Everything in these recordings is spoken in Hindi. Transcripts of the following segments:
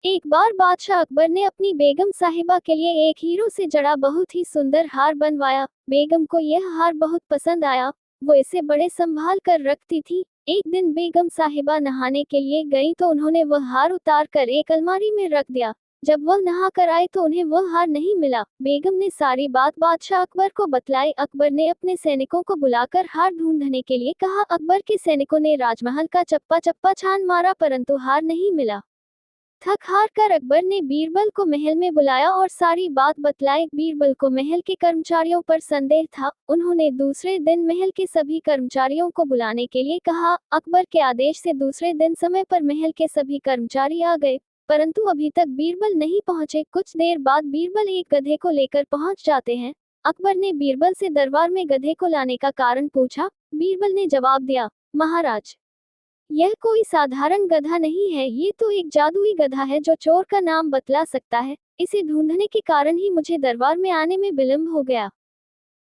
एक बार बादशाह अकबर ने अपनी बेगम साहिबा के लिए एक हीरो से जड़ा बहुत ही सुंदर हार बनवाया। बेगम को यह हार बहुत पसंद आया। वो इसे बड़े संभाल कर रखती थी। एक दिन बेगम साहिबा नहाने के लिए गई तो उन्होंने वह हार उतार कर एक अलमारी में रख दिया। जब वह नहा कर आए तो उन्हें वह हार नहीं मिला। बेगम ने सारी बात बादशाह अकबर को बतलाई। अकबर ने अपने सैनिकों को बुलाकर हार ढूंढने के लिए कहा। अकबर के सैनिकों ने राजमहल का चप्पा चप्पा छान मारा परंतु हार नहीं मिला। थक हार कर अकबर ने बीरबल को महल में बुलाया और सारी बात बतलाई। बीरबल को महल के कर्मचारियों पर संदेह था। उन्होंने दूसरे दिन महल के सभी कर्मचारियों को बुलाने के लिए कहा। अकबर के आदेश से दूसरे दिन समय पर महल के सभी कर्मचारी आ गए, परंतु अभी तक बीरबल नहीं पहुंचे। कुछ देर बाद बीरबल एक गधे को लेकर पहुंच जाते हैं। अकबर ने बीरबल से दरबार में गधे को लाने का कारण पूछा। बीरबल ने जवाब दिया, महाराज, यह कोई साधारण गधा नहीं है, ये तो एक जादुई गधा है जो चोर का नाम बतला सकता है। इसे ढूंढने के कारण ही मुझे दरबार में आने में विलंब हो गया।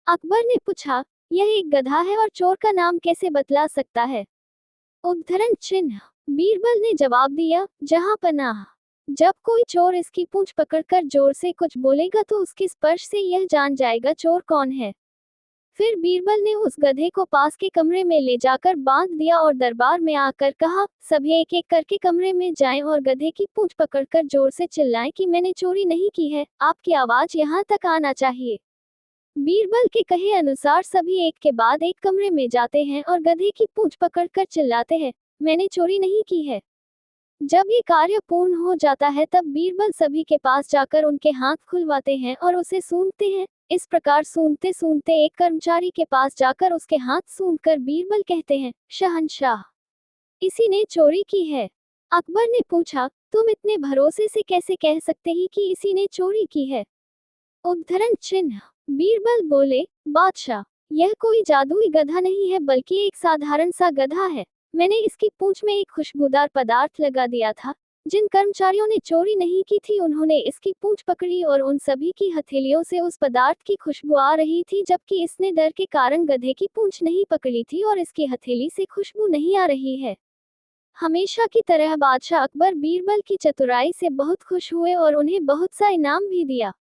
अकबर ने पूछा, यह एक गधा है और चोर का नाम कैसे बतला सकता है? उद्धरण चिन्ह। बीरबल ने जवाब दिया, जहां पनाह। जब कोई चोर इसकी पूंछ पकड़कर जोर से कुछ बोलेगा तो उसके स्पर्श से यह जान जाएगा चोर कौन है। फिर बीरबल ने उस गधे को पास के कमरे में ले जाकर बांध दिया और दरबार में आकर कहा, सभी एक एक करके कमरे में जाएं और गधे की पूंछ पकड़कर जोर से चिल्लाएं कि मैंने चोरी नहीं की है, आपकी आवाज यहाँ तक आना चाहिए। बीरबल के कहे अनुसार सभी एक के बाद एक कमरे में जाते हैं और गधे की पूंछ पकड़कर चिल्लाते हैं, मैंने चोरी नहीं की है। जब ये कार्य पूर्ण हो जाता है तब बीरबल सभी के पास जाकर उनके हाथ खुलवाते हैं और उसे सूंघते हैं। इस प्रकार सूंघते सूंघते एक कर्मचारी के पास जाकर उसके हाथ सूंघकर बीरबल कहते हैं, शहंशाह, इसी ने चोरी की है। अकबर ने पूछा, तुम इतने भरोसे से कैसे कह सकते ही कि इसी ने चोरी की है? उद्धरण चिन्ह। बीरबल बोले, बादशाह, यह कोई जादुई गधा नहीं है बल्कि एक साधारण सा गधा है। मैंने इसकी पूंछ में एक खुशबूदार पदार्थ लगा दिया था। जिन कर्मचारियों ने चोरी नहीं की थी उन्होंने इसकी पूंछ पकड़ी और उन सभी की हथेलियों से उस पदार्थ की खुशबू आ रही थी, जबकि इसने डर के कारण गधे की पूंछ नहीं पकड़ी थी और इसकी हथेली से खुशबू नहीं आ रही है। हमेशा की तरह बादशाह अकबर बीरबल की चतुराई से बहुत खुश हुए और उन्हें बहुत सा इनाम भी दिया।